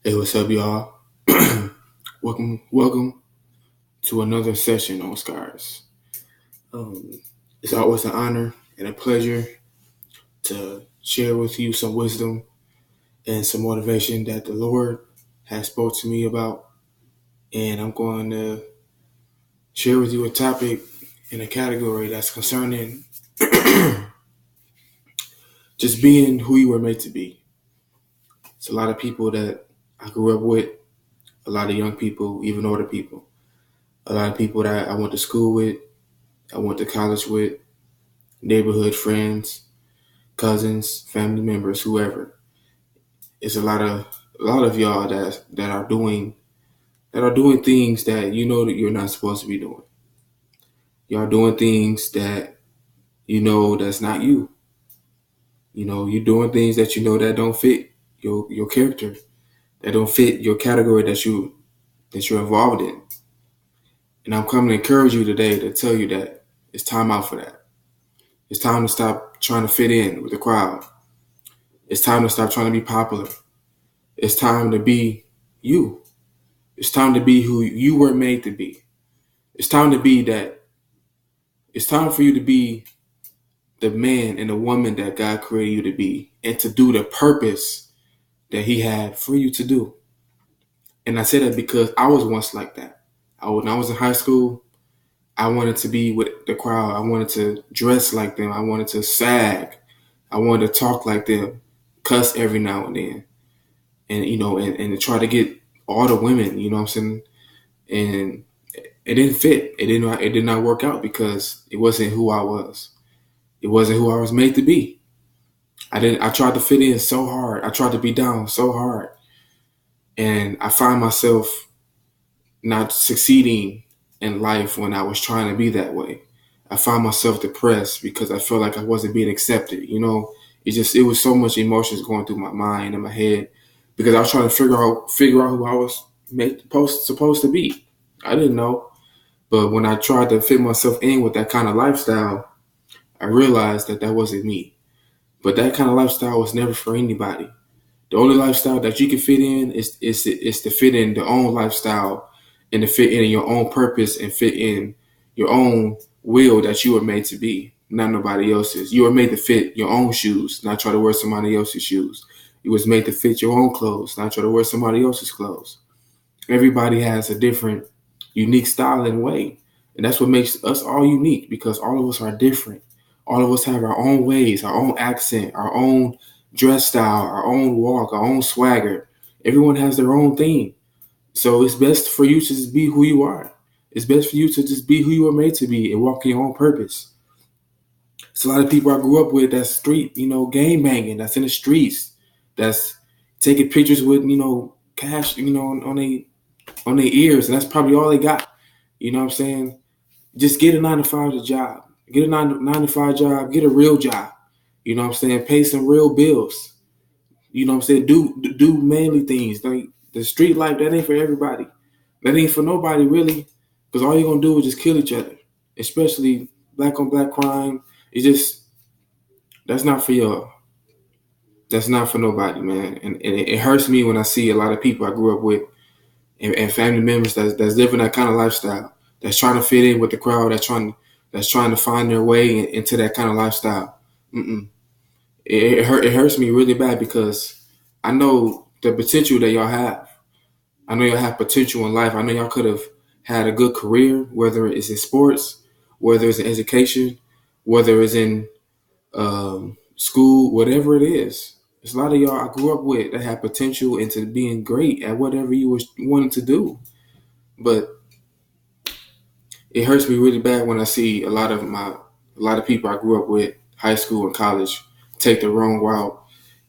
Hey, what's up, y'all? welcome to another session on Scars. Um, it's always an honor and a pleasure to share with you some wisdom and some motivation that the Lord has spoke to me about. And I'm going to share with you a topic in a category that's concerning just being who you were made to be. It's a lot of people that I grew up with, a lot of young people, even older people, a lot of people that I went to school with, I went to college with, neighborhood friends, cousins, family members, whoever. It's a lot of y'all that are doing things that you know that you're not supposed to be doing. Y'all doing things that you know that's not you. You know, you're doing things that you know that don't fit your character, that don't fit your category that you're involved in. And I'm coming to encourage you today to tell you that it's time out for that. It's time to stop trying to fit in with the crowd. It's time to stop trying to be popular. It's time to be you. It's time to be who you were made to be. It's time to be that. It's time for you to be the man and the woman that God created you to be and to do the purpose that He had for you to do. And I say that because I was once like that. When I was in high school, I wanted to be with the crowd. I wanted to dress like them. I wanted to sag. I wanted to talk like them, cuss every now and then. And, and to try to get all the women, you know what I'm saying? And it didn't fit. It did not work out because it wasn't who I was. It wasn't who I was made to be. I tried to fit in so hard. I tried to be down so hard. And I find myself not succeeding in life when I was trying to be that way. I found myself depressed because I felt like I wasn't being accepted. It was so much emotions going through my mind and my head because I was trying to figure out who I was supposed to be. I didn't know. But when I tried to fit myself in with that kind of lifestyle, I realized that wasn't me. But that kind of lifestyle was never for anybody. The only lifestyle that you can fit in is to fit in the own lifestyle and to fit in your own purpose and fit in your own will that you were made to be, not nobody else's. You were made to fit your own shoes, not try to wear somebody else's shoes. You was made to fit your own clothes, not try to wear somebody else's clothes. Everybody has a different, unique style and way. And that's what makes us all unique because all of us are different. All of us have our own ways, our own accent, our own dress style, our own walk, our own swagger. Everyone has their own thing. So it's best for you to just be who you are. It's best for you to just be who you were made to be and walk in your own purpose. It's a lot of people I grew up with that's street, game banging, that's in the streets, that's taking pictures with, cash, on their ears, and that's probably all they got. You know what I'm saying? Just get a 9 to 5 job. Get a nine to five job. Get a real job. You know what I'm saying? Pay some real bills. You know what I'm saying? Do manly things. Like the street life, that ain't for everybody. That ain't for nobody really. Because all you're gonna do is just kill each other. Especially black on black crime. That's not for y'all. That's not for nobody, man. And it hurts me when I see a lot of people I grew up with and family members that's living that kind of lifestyle, that's trying to fit in with the crowd, that's trying to find their way into that kind of lifestyle. It hurts me really bad because I know the potential that y'all have. I know y'all have potential in life. I know y'all could have had a good career, whether it's in sports, whether it's in education, whether it's in school, whatever it is. There's a lot of y'all I grew up with that have potential into being great at whatever you was wanting to do. But it hurts me really bad when I see a lot of people I grew up with, high school and college, take the wrong route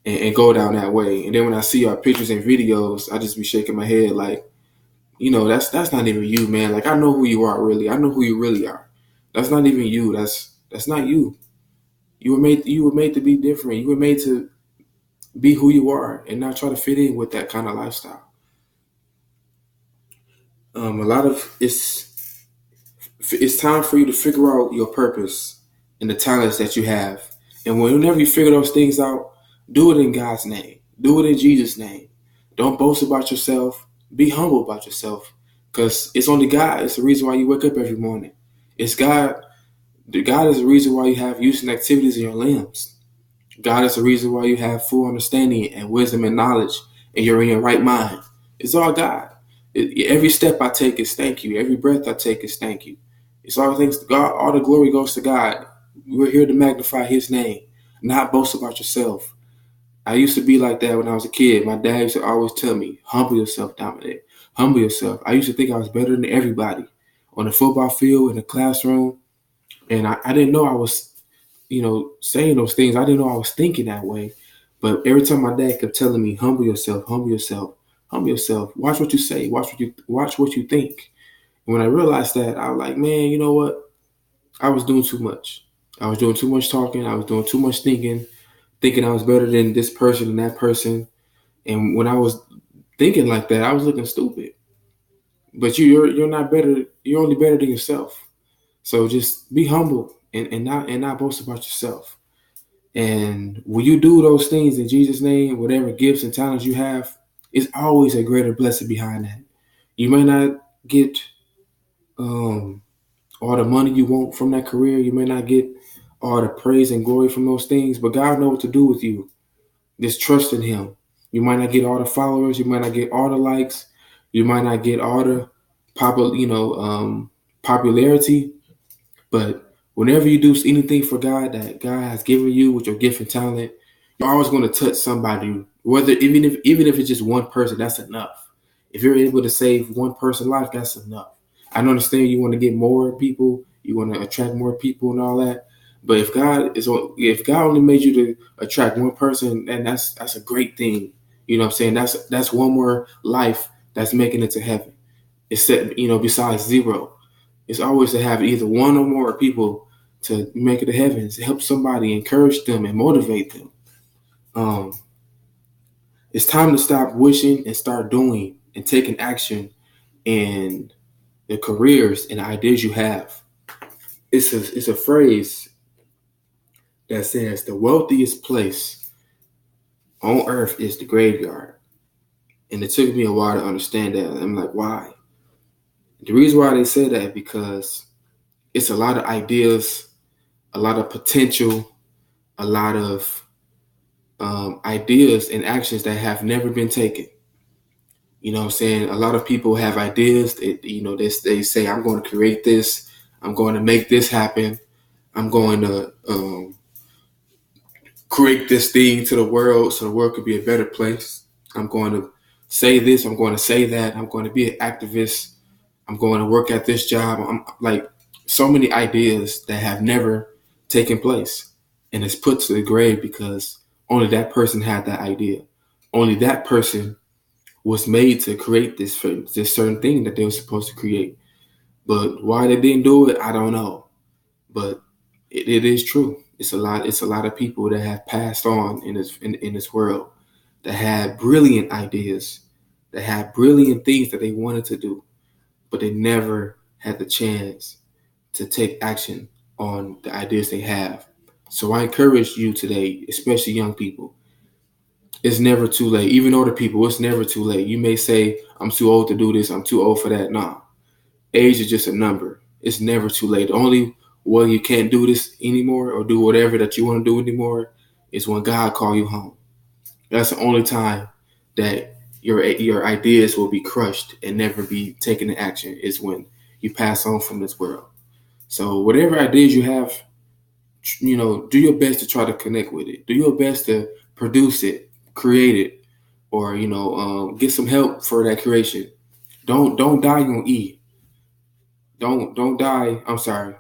and go down that way. And then when I see our pictures and videos, I just be shaking my head like, that's not even you, man. Like I know who you are really. I know who you really are. That's not even you. That's not you. You were made to be different. You were made to be who you are and not try to fit in with that kind of lifestyle. A lot of it's time for you to figure out your purpose and the talents that you have. And whenever you figure those things out, do it in God's name. Do it in Jesus' name. Don't boast about yourself. Be humble about yourself. Because it's only God. It's the reason why you wake up every morning. It's God. God is the reason why you have use and activities in your limbs. God is the reason why you have full understanding and wisdom and knowledge and you're in your right mind. It's all God. Every step I take is thank you. Every breath I take is thank you. It's all thanks to God. All the glory goes to God. We're here to magnify his name, not boast about yourself. I used to be like that when I was a kid. My dad used to always tell me, humble yourself, Dominic. Humble yourself. I used to think I was better than everybody on the football field, in the classroom. And I didn't know I was, saying those things. I didn't know I was thinking that way. But every time my dad kept telling me, humble yourself, humble yourself, humble yourself. Watch what you say. Watch what you think. And when I realized that, I was like, man, you know what? I was doing too much. I was doing too much talking. I was doing too much thinking I was better than this person and that person. And when I was thinking like that, I was looking stupid. But you're not better. You're only better than yourself. So just be humble and not boast about yourself. And when you do those things in Jesus' name, whatever gifts and talents you have, it's always a greater blessing behind that. You may not get all the money you want from that career. You may not get all the praise and glory from those things, but God knows what to do with you. Just trust in him. You might not get all the followers. You might not get all the likes. You might not get all the popularity. But whenever you do anything for God that God has given you with your gift and talent, you're always going to touch somebody. Whether even if it's just one person, that's enough. If you're able to save one person's life, that's enough. I understand you want to get more people, you want to attract more people and all that. But if God only made you to attract one person, then that's a great thing. You know what I'm saying? That's one more life that's making it to heaven. Except, besides zero. It's always to have either one or more people to make it to heaven, to help somebody, encourage them and motivate them. Um, it's time to stop wishing and start doing and taking action in the careers and ideas you have. It's a phrase that says the wealthiest place on earth is the graveyard. And it took me a while to understand that. I'm like, why? The reason why they say that is because it's a lot of ideas, a lot of potential, a lot of ideas and actions that have never been taken. You know what I'm saying? A lot of people have ideas that, they say, I'm going to create this. I'm going to make this happen. I'm going to create this thing to the world so the world could be a better place. I'm going to say this. I'm going to say that. I'm going to be an activist. I'm going to work at this job. I'm like so many ideas that have never taken place. And it's put to the grave because only that person had that idea. Only that person was made to create this certain thing that they were supposed to create. But why they didn't do it, I don't know. But it is true. It's a lot. It's a lot of people that have passed on in this world that had brilliant ideas, that had brilliant things that they wanted to do, but they never had the chance to take action on the ideas they have. So I encourage you today, especially young people, it's never too late. Even older people, it's never too late. You may say, I'm too old to do this. I'm too old for that. Nah, age is just a number. It's never too late. The only way you can't do this anymore or do whatever that you want to do anymore is when God call you home. That's the only time that your ideas will be crushed and never be taken into action is when you pass on from this world. So whatever ideas you have, do your best to try to connect with it. Do your best to produce it, create it, or get some help for that creation. Don't die on E. Don't die. I'm sorry.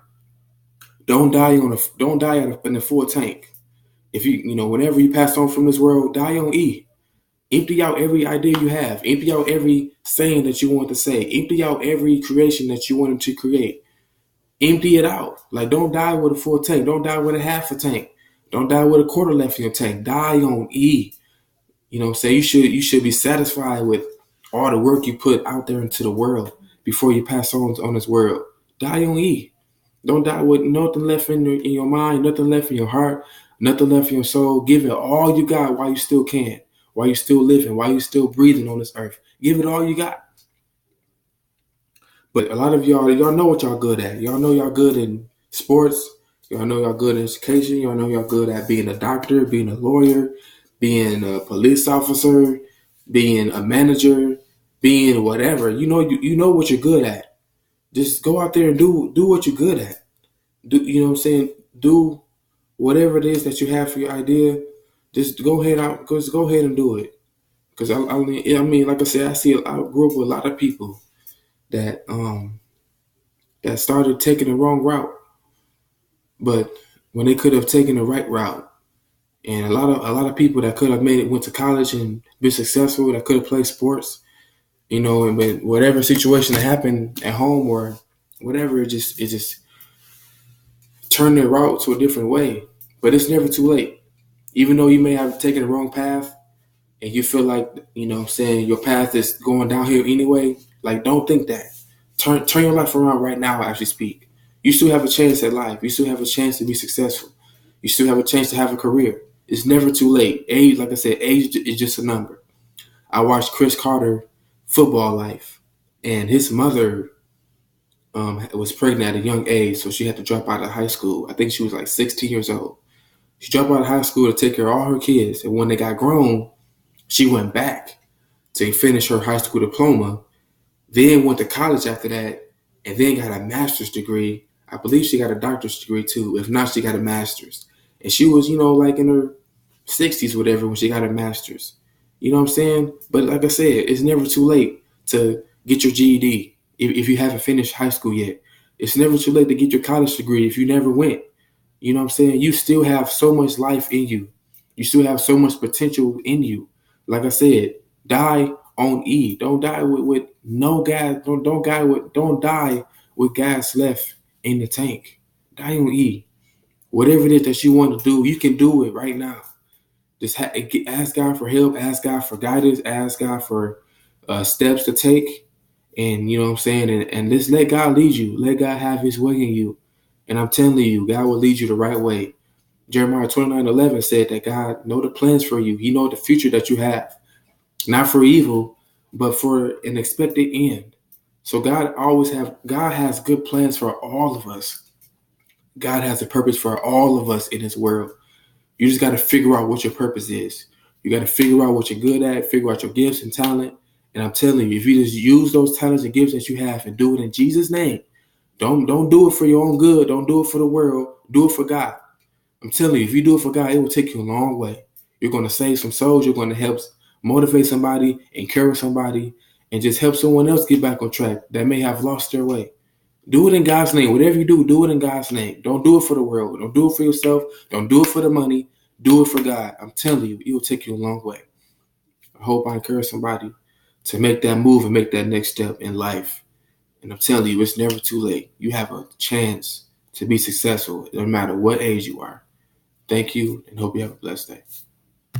Don't die in the full tank. If whenever you pass on from this world, die on E. Empty out every idea you have. Empty out every saying that you want to say. Empty out every creation that you wanted to create. Empty it out. Like, don't die with a full tank. Don't die with a half a tank. Don't die with a quarter left in your tank. Die on E. Say you should be satisfied with all the work you put out there into the world before you pass on this world. Die on E. Don't die with nothing left in your mind, nothing left in your heart, nothing left in your soul. Give it all you got while you still can. while you still living, while you still breathing on this earth. Give it all you got. But a lot of y'all know what y'all good at. Y'all know y'all good in sports. Y'all know y'all good in education. Y'all know y'all good at being a doctor, being a lawyer, being a police officer, being a manager, being whatever. You know what you're good at. Just go out there and do what you're good at. You know what I'm saying? Do whatever it is that you have for your idea. Just go ahead and do it. Because I mean, like I said, I grew up with a lot of people that that started taking the wrong route, but when they could have taken the right route, and a lot of people that could have went to college and been successful, that could have played sports, and when whatever situation that happened at home or whatever, it just turned their route to a different way. But it's never too late. Even though you may have taken the wrong path, and you feel like, saying your path is going downhill anyway, like, don't think that. Turn your life around right now as you speak. You still have a chance at life. You still have a chance to be successful. You still have a chance to have a career. It's never too late. Age, like I said, age is just a number. I watched Chris Carter Football Life, and his mother was pregnant at a young age, so she had to drop out of high school. I think she was like 16 years old. She dropped out of high school to take care of all her kids, and when they got grown, she went back to finish her high school diploma, then went to college after that, and then got a master's degree. I believe she got a doctorate degree too. If not, she got a master's. And she was, like in her 60s, whatever, when she got her master's. You know what I'm saying? But like I said, it's never too late to get your GED if you haven't finished high school yet. It's never too late to get your college degree if you never went. You know what I'm saying? You still have so much life in you. You still have so much potential in you. Like I said, die on E. Don't die with no gas. Don't die with gas left in the tank. Die on E. Whatever it is that you want to do, you can do it right now. Just ask God for help. Ask God for guidance. Ask God for steps to take. And you know what I'm saying? And just let God lead you. Let God have his way in you. And I'm telling you, God will lead you the right way. Jeremiah 29:11 said that God know the plans for you. He know the future that you have. Not for evil, but for an expected end. So God has good plans for all of us. God has a purpose for all of us in his world. You just got to figure out what your purpose is. You got to figure out what you're good at, figure out your gifts and talent. And I'm telling you, if you just use those talents and gifts that you have and do it in Jesus' name, don't do it for your own good. Don't do it for the world. Do it for God. I'm telling you, if you do it for God, it will take you a long way. You're going to save some souls. You're going to help motivate somebody, encourage somebody, and just help someone else get back on track that may have lost their way. Do it in God's name. Whatever you do it in God's name. Don't do it for the world. Don't do it for yourself. Don't do it for the money. Do it for God. I'm telling you, it will take you a long way. I hope I encourage somebody to make that move and make that next step in life. And I'm telling you, it's never too late. You have a chance to be successful no matter what age you are. Thank you, and hope you have a blessed day.